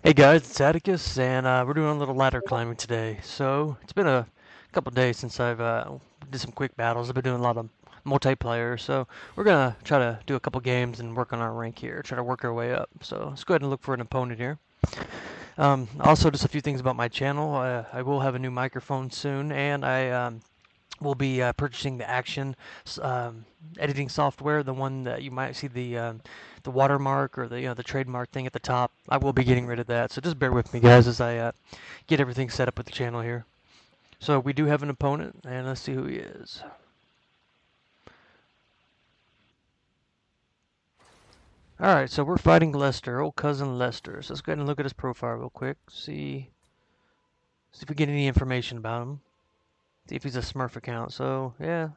Hey guys, it's Atticus, and we're doing a little ladder climbing today. So it's been a couple days since I've did some quick battles. I've been doing a lot of multiplayer, so we're gonna try to do a couple games and work on our rank here. Try to work our way up. So let's go ahead and look for an opponent here. Also, just a few things about my channel. I will have a new microphone soon, and I will be purchasing the Action editing software, the one that you might see the watermark or the trademark thing at the top. I will be getting rid of that, so just bear with me, guys, as I get everything set up with the channel here. So we do have an opponent, and let's see who he is. All right, so we're fighting Lester, old cousin Lester. So let's go ahead and look at his profile real quick. See if we get any information about him. See if he's a Smurf account. So yeah,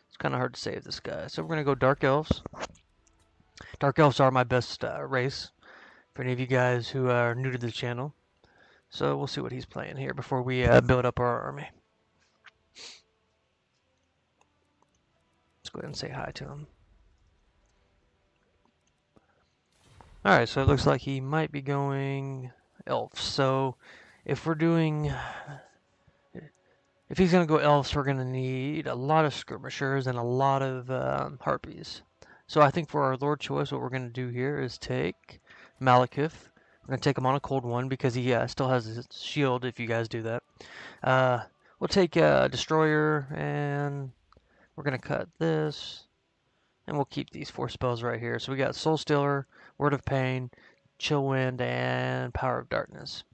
it's kind of hard to save this guy. So we're gonna go Dark Elves. Dark Elves are my best race for any of you guys who are new to the channel. So we'll see what he's playing here before we build up our army. Let's go ahead and say hi to him. Alright, so it looks like he might be going elves. So if we're doing... If he's going to go elves, we're going to need a lot of skirmishers and a lot of harpies. So I think for our Lord choice, what we're going to do here is take Malekith. We're going to take him on a cold one because he still has his shield if you guys do that. We'll take a Destroyer, and we're going to cut this. And we'll keep these 4 spells right here. So we got Soul Stealer, Word of Pain, Chill Wind, and Power of Darkness.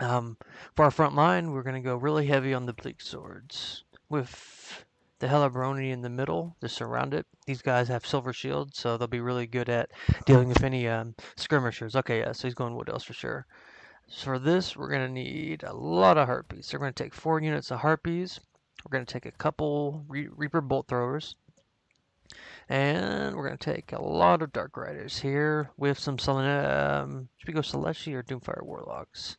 For our front line, we're going to go really heavy on the Bleak Swords. With the Helabroni in the middle to surround it. These guys have silver shields, so they'll be really good at dealing with any skirmishers. Okay, yeah, so he's going Wood Elves for sure. So for this, we're going to need a lot of Harpies. So we're going to take 4 units of Harpies. We're going to take a couple Reaper Bolt Throwers. And we're going to take a lot of Dark Riders here with some should we go Celestia or Doomfire Warlocks?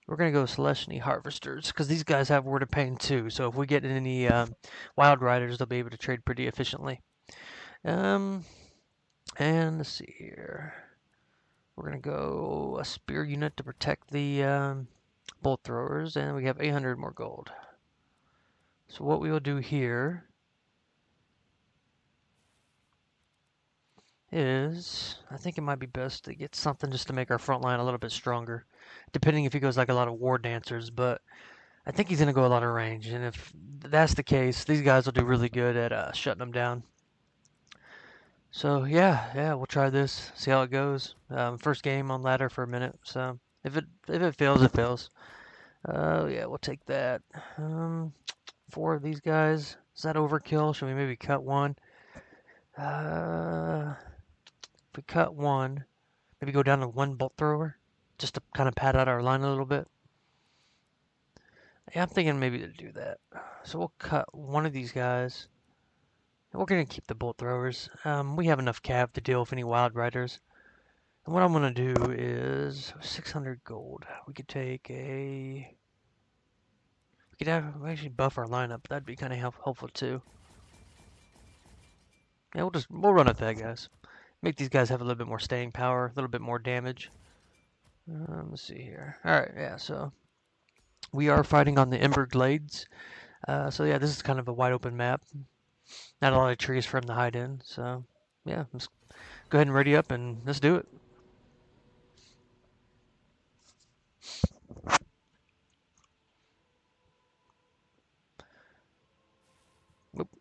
We're going to go Celestia Harvesters because these guys have Word of Pain too. So if we get any Wild Riders, they'll be able to trade pretty efficiently. And let's see here. We're going to go a Spear unit to protect the Bolt Throwers, and we have 800 more gold. So what we will do here is, I think it might be best to get something just to make our front line a little bit stronger, depending if he goes like a lot of War Dancers, but I think he's going to go a lot of range, and if that's the case, these guys will do really good at shutting them down. So yeah, we'll try this, see how it goes. First game on ladder for a minute, so if it fails, it fails. Yeah, we'll take that. 4 of these guys. Is that overkill? Should we maybe cut one? If we cut one, maybe go down to 1 bolt thrower, just to kind of pad out our line a little bit. Yeah, I'm thinking maybe to do that. So we'll cut one of these guys. And we're going to keep the bolt throwers. We have enough cav to deal with any wild riders. And what I'm going to do is 600 gold. We could take a... We could actually buff our lineup. That'd be kind of helpful too. Yeah, we'll run at that, guys. Make these guys have a little bit more staying power, a little bit more damage. Let's see here. Alright, yeah, so we are fighting on the Ember Glades. So yeah, this is kind of a wide open map. Not a lot of trees for him to hide in, so yeah, let's go ahead and ready up and let's do it.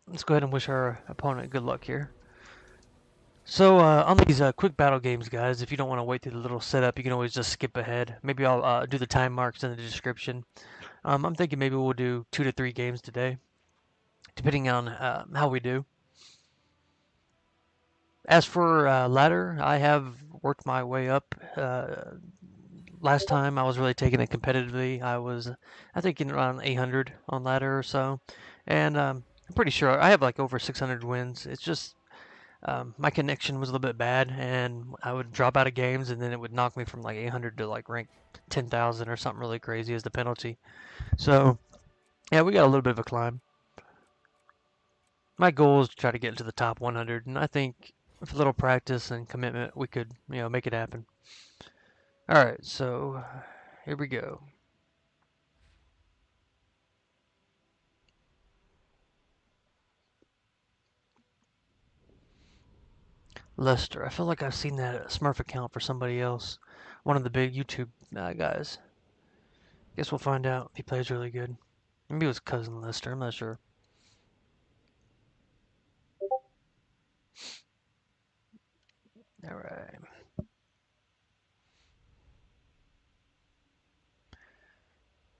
Let's go ahead and wish our opponent good luck here. So on these quick battle games, guys, if you don't want to wait through the little setup, you can always just skip ahead. Maybe I'll do the time marks in the description. I'm thinking maybe we'll do 2 to 3 games today, depending on how we do. As for ladder, I have worked my way up. Last time I was really taking it competitively. I think, in around 800 on ladder or so. And I'm pretty sure I have like over 600 wins. It's just my connection was a little bit bad, and I would drop out of games, and then it would knock me from like 800 to like rank 10,000 or something really crazy as the penalty. So, yeah, we got a little bit of a climb. My goal is to try to get into the top 100, and I think with a little practice and commitment, we could, make it happen. Alright, so here we go. Lester. I feel like I've seen that Smurf account for somebody else. One of the big YouTube guys. Guess we'll find out if he plays really good. Maybe it was Cousin Lester, I'm not sure. Alright.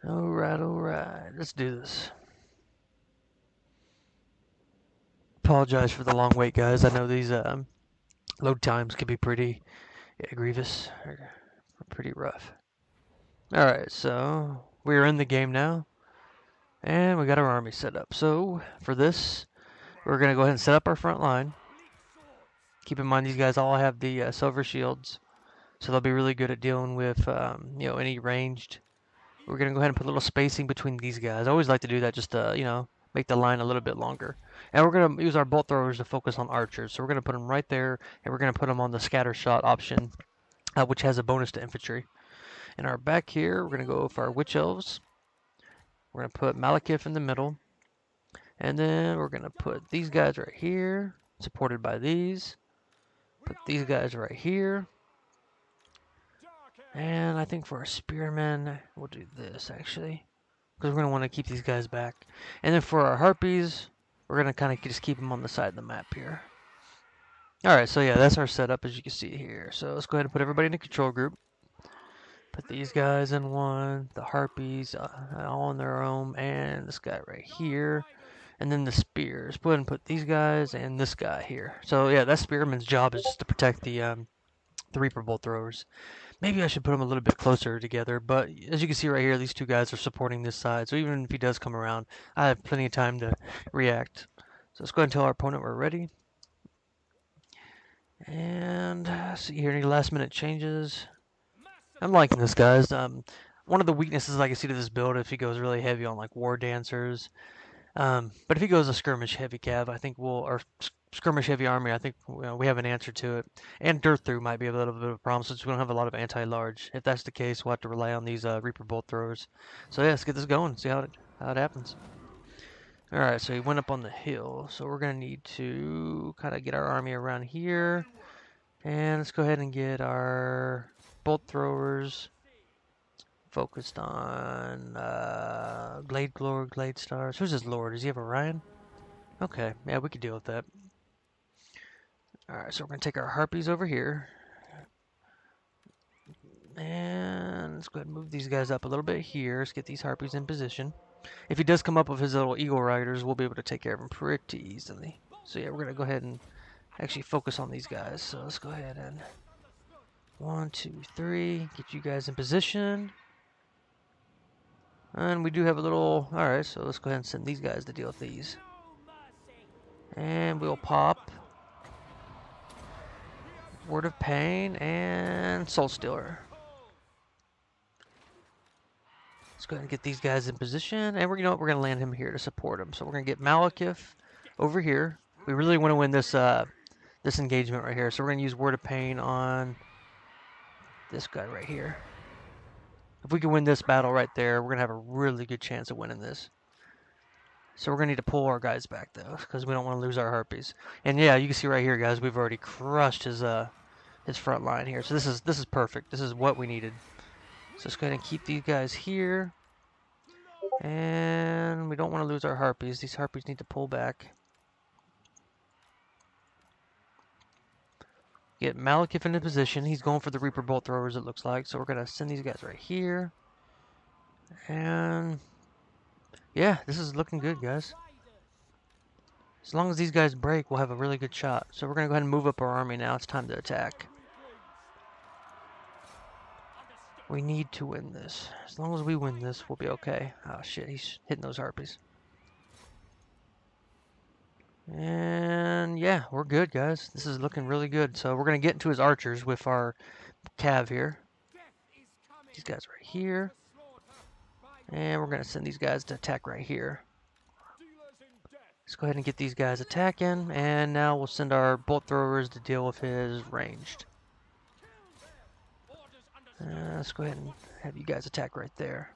Alright. Let's do this. Apologize for the long wait, guys. I know these load times can be pretty grievous, or pretty rough. Alright, so we're in the game now, and we got our army set up. So for this, we're going to go ahead and set up our front line. Keep in mind these guys all have the silver shields, so they'll be really good at dealing with any ranged. We're going to go ahead and put a little spacing between these guys. I always like to do that just to make the line a little bit longer. And we're going to use our bolt throwers to focus on archers. So we're going to put them right there, and we're going to put them on the scatter shot option, which has a bonus to infantry. In our back here, we're going to go for our witch elves. We're going to put Malekith in the middle. And then we're going to put these guys right here, supported by these. Put these guys right here. And I think for our spearmen, we'll do this actually, because we're going to want to keep these guys back. And then for our harpies, we're going to kind of just keep them on the side of the map here. Alright, so yeah, that's our setup as you can see here. So let's go ahead and put everybody in a control group. Put these guys in one, the harpies all on their own, and this guy right here. And then the spears. Go ahead and put these guys and this guy here. So yeah, that spearman's job is just to protect the Reaper bolt throwers. Maybe I should put them a little bit closer together, but as you can see right here, these two guys are supporting this side. So even if he does come around, I have plenty of time to react. So let's go ahead and tell our opponent we're ready. And see here, any last minute changes. I'm liking this, guys. One of the weaknesses I can see to this build, if he goes really heavy on like war dancers. But if he goes a skirmish heavy cav, I think or skirmish heavy army, I think we have an answer to it. And dirt through might be a little bit of a problem since we don't have a lot of anti-large. If that's the case, we'll have to rely on these Reaper bolt throwers. So yeah, let's get this going. See how it happens. All right, so he went up on the hill. So we're gonna need to kind of get our army around here, and let's go ahead and get our bolt throwers focused on Glade Lord, Glade Stars. Who's his lord? Does he have a Ryan? Okay, yeah, we could deal with that. Alright, so we're going to take our harpies over here. And let's go ahead and move these guys up a little bit here. Let's get these harpies in position. If he does come up with his little eagle riders, we'll be able to take care of him pretty easily. So yeah, we're going to go ahead and actually focus on these guys. So let's go ahead and 1, 2, 3. Get you guys in position. And we do have a little... Alright, so let's go ahead and send these guys to deal with these. And we'll pop Word of Pain and Soul Stealer. Let's go ahead and get these guys in position. And we're going to land him here to support him. So we're going to get Malekith over here. We really want to win this this engagement right here. So we're going to use Word of Pain on this guy right here. If we can win this battle right there, we're going to have a really good chance of winning this. So we're going to need to pull our guys back, though, because we don't want to lose our harpies. And yeah, you can see right here, guys, we've already crushed his front line here. So this is perfect. This is what we needed. So let's go ahead and keep these guys here. And we don't want to lose our harpies. These harpies need to pull back. Get Malekith into position. He's going for the Reaper bolt throwers, it looks like. So we're going to send these guys right here. And yeah, this is looking good, guys. As long as these guys break, we'll have a really good shot. So we're going to go ahead and move up our army now. It's time to attack. We need to win this. As long as we win this, we'll be okay. Oh shit, he's hitting those harpies. And yeah, we're good, guys. This is looking really good. So we're going to get into his archers with our cav here. These guys right here. And we're going to send these guys to attack right here. Let's go ahead and get these guys attacking. And now we'll send our bolt throwers to deal with his ranged. Let's go ahead and have you guys attack right there.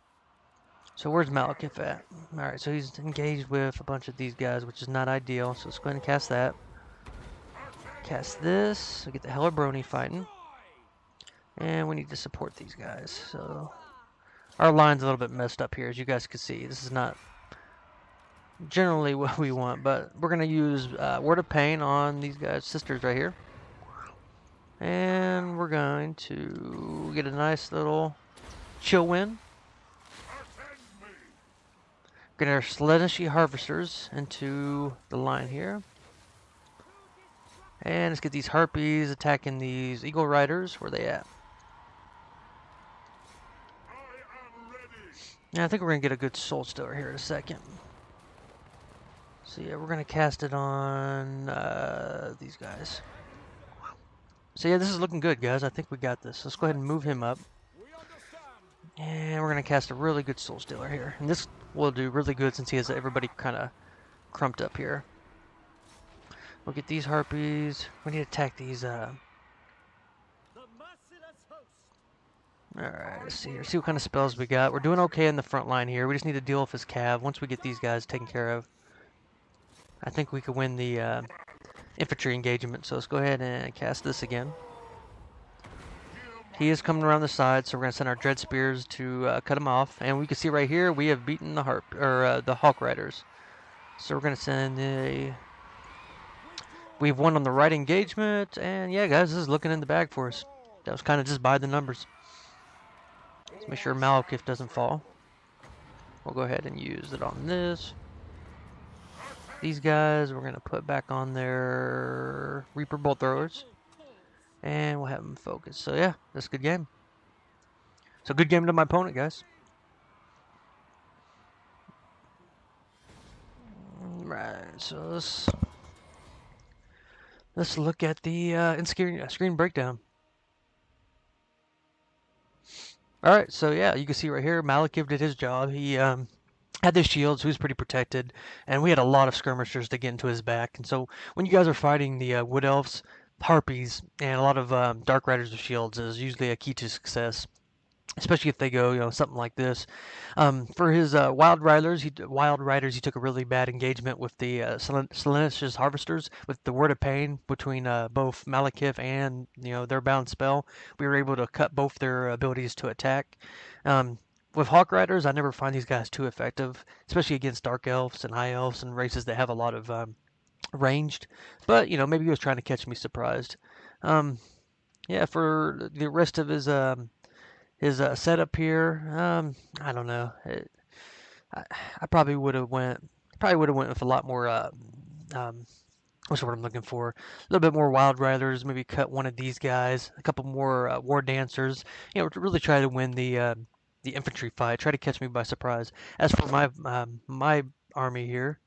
So where's Malekith at? Alright, so he's engaged with a bunch of these guys, which is not ideal. So let's go ahead and cast that. Cast this. So get the Hellebroni fighting. And we need to support these guys. So our line's a little bit messed up here, as you guys can see. This is not generally what we want, but we're going to use Word of Pain on these guys' sisters right here. And we're going to get a nice little chill win. Get our Slaaneshi Harvesters into the line here. And let's get these Harpies attacking these Eagle Riders. Where they at? Yeah, I think we're going to get a good Soul Stealer here in a second. So yeah, we're going to cast it on these guys. So yeah, this is looking good, guys. I think we got this. Let's go ahead and move him up. And we're going to cast a really good Soul Stealer here. And this will do really good since he has everybody kind of crumped up here. We'll get these Harpies. We need to attack these. Alright, let's see here. See what kind of spells we got. We're doing okay in the front line here. We just need to deal with his cav. Once we get these guys taken care of, I think we could win the infantry engagement. So let's go ahead and cast this again. He is coming around the side, so we're going to send our Dread Spears to cut him off. And we can see right here, we have beaten the the Hawk Riders. So we're going to send a... We've won on the right engagement, and yeah, guys, this is looking in the bag for us. That was kind of just by the numbers. Let's make sure Malekith doesn't fall. We'll go ahead and use it on this. These guys, we're going to put back on their Reaper Bolt Throwers. And we'll have them focus. So yeah, that's a good game. So good game to my opponent, guys. Right, so let's look at the screen breakdown. Alright, so yeah, you can see right here, Malekith did his job. He had the shields, he was pretty protected, and we had a lot of skirmishers to get into his back. And so when you guys are fighting the Wood Elves, Harpies, and a lot of Dark Riders with shields is usually a key to success, especially if they go, something like this. For his Wild Riders, he took a really bad engagement with the Slaaneshi Harvesters with the Word of Pain between both Malekith and their bound spell. We were able to cut both their abilities to attack. With Hawk Riders, I never find these guys too effective, especially against Dark Elves and High Elves and races that have a lot of ranged, but maybe he was trying to catch me surprised. Yeah, for the rest of his setup here, I don't know. I probably would have went with a lot more what's the word I'm looking for? A little bit more Wild Riders, maybe cut one of these guys, a couple more War Dancers, to really try to win the infantry fight, try to catch me by surprise. As for my army here,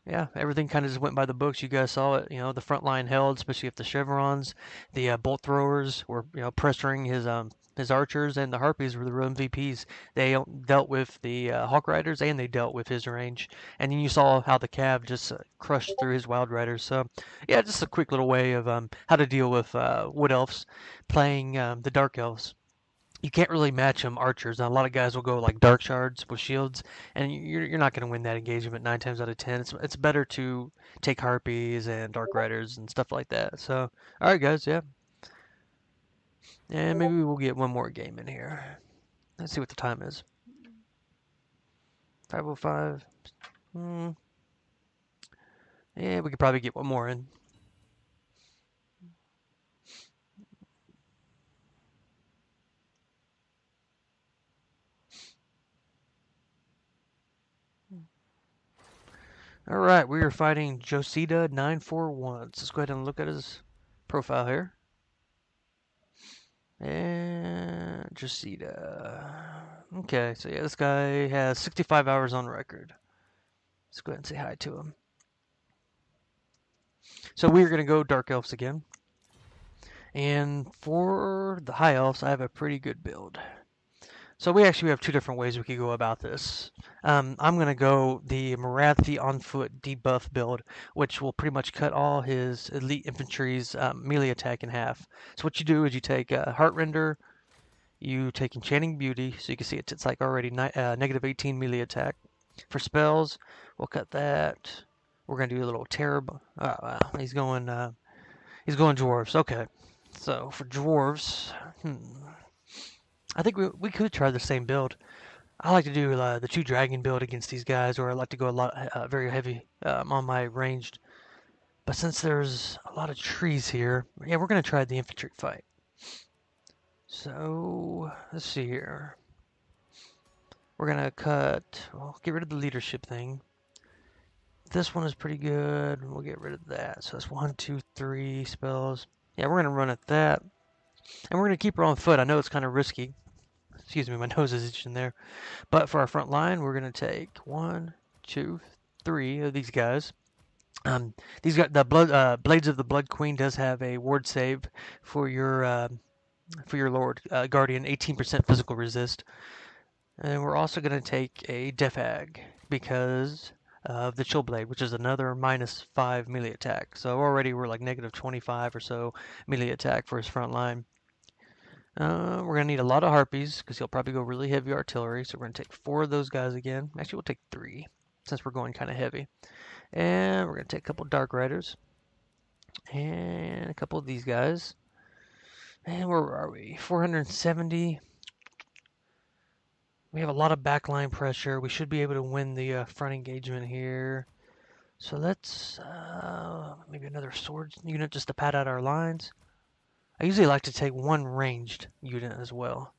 yeah, everything kind of just went by the books. You guys saw it. The front line held, especially if the chevrons, the bolt throwers were pressuring his archers, and the Harpies were the real MVPs. They dealt with the Hawk Riders, and they dealt with his range. And then you saw how the Cav just crushed through his Wild Riders. So yeah, just a quick little way of how to deal with Wood Elves playing the Dark Elves. You can't really match them archers. A lot of guys will go like Dark Shards with shields, and you're not going to win that engagement 9 times out of 10. It's better to take Harpies and Dark Riders and stuff like that. So, all right, guys, yeah. And maybe we'll get one more game in here. Let's see what the time is. 5:05. Yeah, we could probably get one more in. All right, we are fighting Josita 941. So let's go ahead and look at his profile here. And Josita. Okay, so yeah, this guy has 65 hours on record. Let's go ahead and say hi to him. So we're going to go Dark Elves again. And for the High Elves, I have a pretty good build. So we actually have two different ways we could go about this. I'm going to go the Marathi on foot debuff build, which will pretty much cut all his elite infantry's melee attack in half. So what you do is you take Heartrender, you take Enchanting Beauty, so you can see it's like already negative 18 melee attack. For spells, we'll cut that. We're gonna do a little terror. Oh, wow, he's going dwarves. Okay, so for dwarves, I think we could try the same build. I like to do the 2 dragon build against these guys, or I like to go a lot very heavy on my ranged. But since there's a lot of trees here, yeah, we're gonna try the infantry fight. So let's see here. We're gonna get rid of the leadership thing. This one is pretty good. We'll get rid of that. So that's 1, 2, 3 spells. Yeah, we're gonna run at that, and we're gonna keep her on foot. I know it's kind of risky. Excuse me, my nose is itching there. But for our front line, we're gonna take 1, 2, 3 of these guys. These got the Blades of the Blood Queen does have a ward save for your Lord Guardian, 18% physical resist. And we're also going to take a Death Hag because of the Chill Blade, which is another -5 melee attack. So already we're like negative 25 or so melee attack for his front line. We're going to need a lot of Harpies because he'll probably go really heavy artillery. So we're going to take 4 of those guys again. Actually, we'll take 3 since we're going kind of heavy. And we're going to take a couple Dark Riders and a couple of these guys. And where are we? 470. We have a lot of backline pressure. We should be able to win the front engagement here. So let's maybe another sword unit just to pad out our lines. I usually like to take 1 ranged unit as well.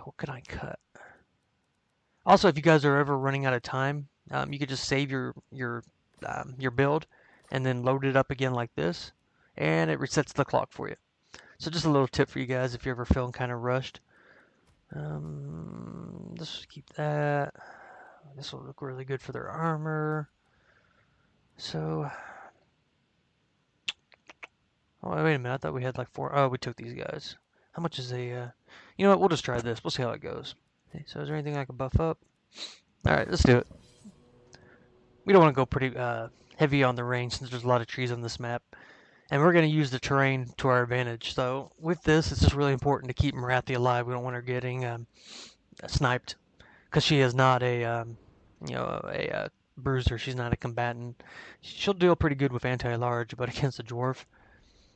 What can I cut? Also, if you guys are ever running out of time, you could just save your build and then load it up again like this, and it resets the clock for you. So just a little tip for you guys if you're ever feeling kind of rushed. Let's keep that. This will look really good for their armor. So, oh wait a minute, I thought we had like 4. Oh, we took these guys. How much is a? You know what? We'll just try this. We'll see how it goes. Okay, so is there anything I can buff up? All right, let's do it. We don't want to go pretty heavy on the range since there's a lot of trees on this map. And we're going to use the terrain to our advantage. So with this, it's just really important to keep Marathi alive. We don't want her getting sniped because she is not a bruiser. She's not a combatant. She'll deal pretty good with anti-large, but against a dwarf,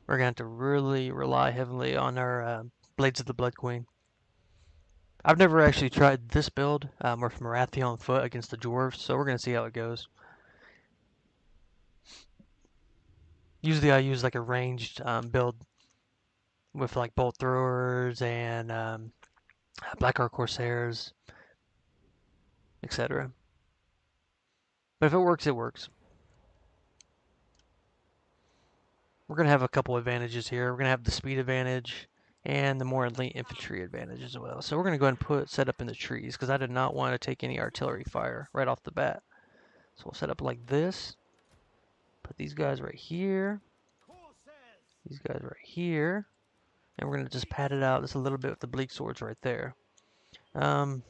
we're going to have to really rely heavily on our Blades of the Blood Queen. I've never actually tried this build with Marathi on foot against the dwarves, so we're going to see how it goes. Usually I use like a ranged build with like bolt throwers and Blackheart Corsairs, etc. But if it works, it works. We're going to have a couple advantages here. We're going to have the speed advantage and the more elite infantry advantage as well. So we're going to go ahead and set up in the trees because I did not want to take any artillery fire right off the bat. So we'll set up like this. Put these guys right here. These guys right here. And we're going to just pad it out just a little bit with the bleak swords right there. We're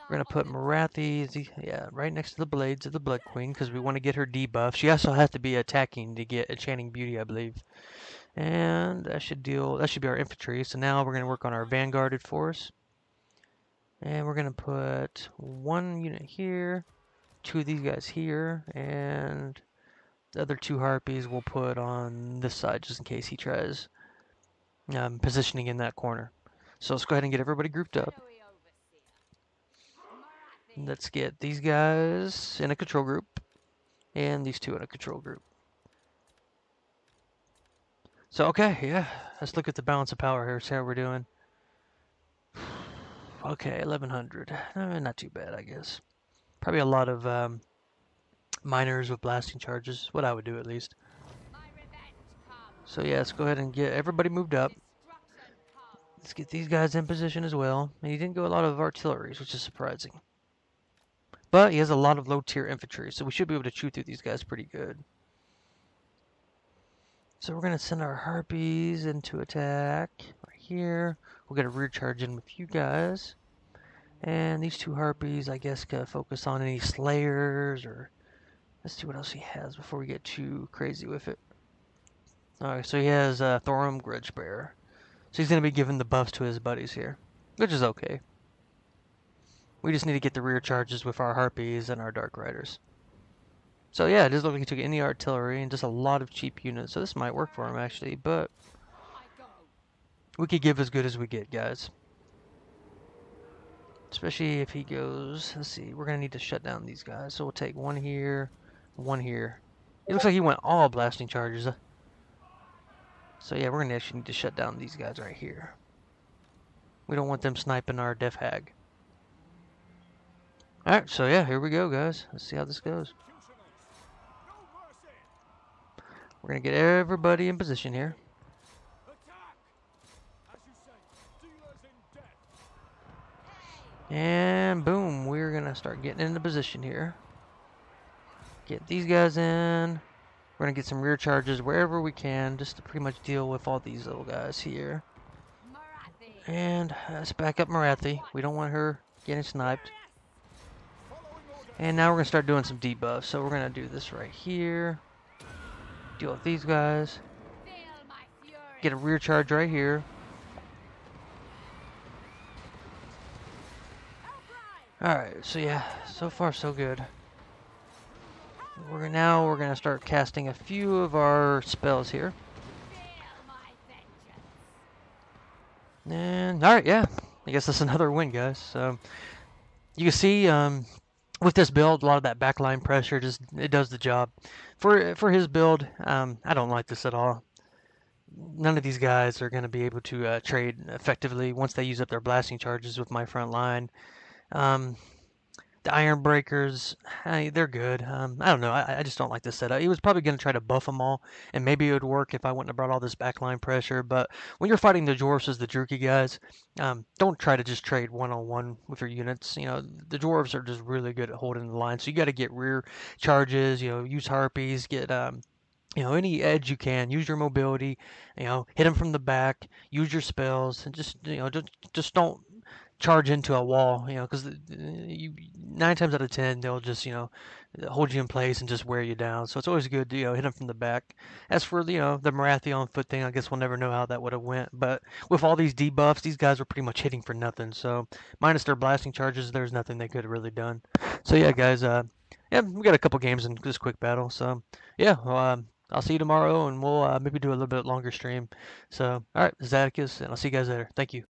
going to put Marathi, right next to the Blades of the Blood Queen because we want to get her debuff. She also has to be attacking to get Enchanting Beauty, I believe. And that should be our infantry. So now we're going to work on our vanguarded force. And we're going to put 1 unit here, 2 of these guys here, and the other 2 harpies we'll put on this side just in case he tries positioning in that corner. So let's go ahead and get everybody grouped up. Let's get these guys in a control group and these 2 in a control group. So, okay, yeah, let's look at the balance of power here, see how we're doing. Okay, 1100. Not too bad, I guess. Probably a lot of miners with blasting charges, what I would do at least. So yeah, let's go ahead and get everybody moved up. Let's get these guys in position as well. And he didn't go a lot of artilleries, which is surprising. But he has a lot of low-tier infantry, so we should be able to chew through these guys pretty good. So we're going to send our harpies into attack right here. We'll get a rear charge in with you guys. And these 2 harpies, I guess, can focus on any slayers or... Let's see what else he has before we get too crazy with it. Alright, so he has Thorum Grudgebearer. So he's going to be giving the buffs to his buddies here, which is okay. We just need to get the rear charges with our Harpies and our Dark Riders. So yeah, it does look like he took any artillery and just a lot of cheap units. So this might work for him actually, but we could give as good as we get, guys. Especially if he goes, let's see, we're going to need to shut down these guys. So we'll take one here, one here. It looks like he went all blasting charges. So yeah, we're going to actually need to shut down these guys right here. We don't want them sniping our Def Hag. Alright, so yeah, here we go, guys. Let's see how this goes. We're going to get everybody in position here. And boom, we're going to start getting into position here. Get these guys in. We're going to get some rear charges wherever we can, just to pretty much deal with all these little guys here. And let's back up Marathi. We don't want her getting sniped. And now we're going to start doing some debuffs. So we're going to do this right here. Deal with these guys. Get a rear charge right here. Alright, so yeah, so far so good. We're going to start casting a few of our spells here. And alright, yeah. I guess that's another win, guys. So you can see with this build, a lot of that backline pressure just it does the job. For his build, I don't like this at all. None of these guys are going to be able to trade effectively once they use up their blasting charges with my front line. The Iron Breakers, they're good. I don't know. I just don't like this setup. He was probably going to try to buff them all, and maybe it would work if I wouldn't have brought all this backline pressure. But when you're fighting the Dwarves as the Druchii guys, don't try to just trade one-on-one with your units. You know, the Dwarves are just really good at holding the line, so you got to get rear charges. You know, use Harpies, get you know, any edge you can. Use your mobility. You know, hit them from the back. Use your spells, and just don't charge into a wall, you know, because you 9 times out of 10 they'll just hold you in place and just wear you down. So it's always good to hit them from the back. As for the Marathi on foot thing, I guess we'll never know how that would have went. But with all these debuffs, these guys were pretty much hitting for nothing. So minus their blasting charges, there's nothing they could have really done. So yeah, guys, yeah, we got a couple games in this quick battle. So yeah, well, I'll see you tomorrow, and we'll maybe do a little bit longer stream. So all right, this is Atticus, and I'll see you guys later. Thank you.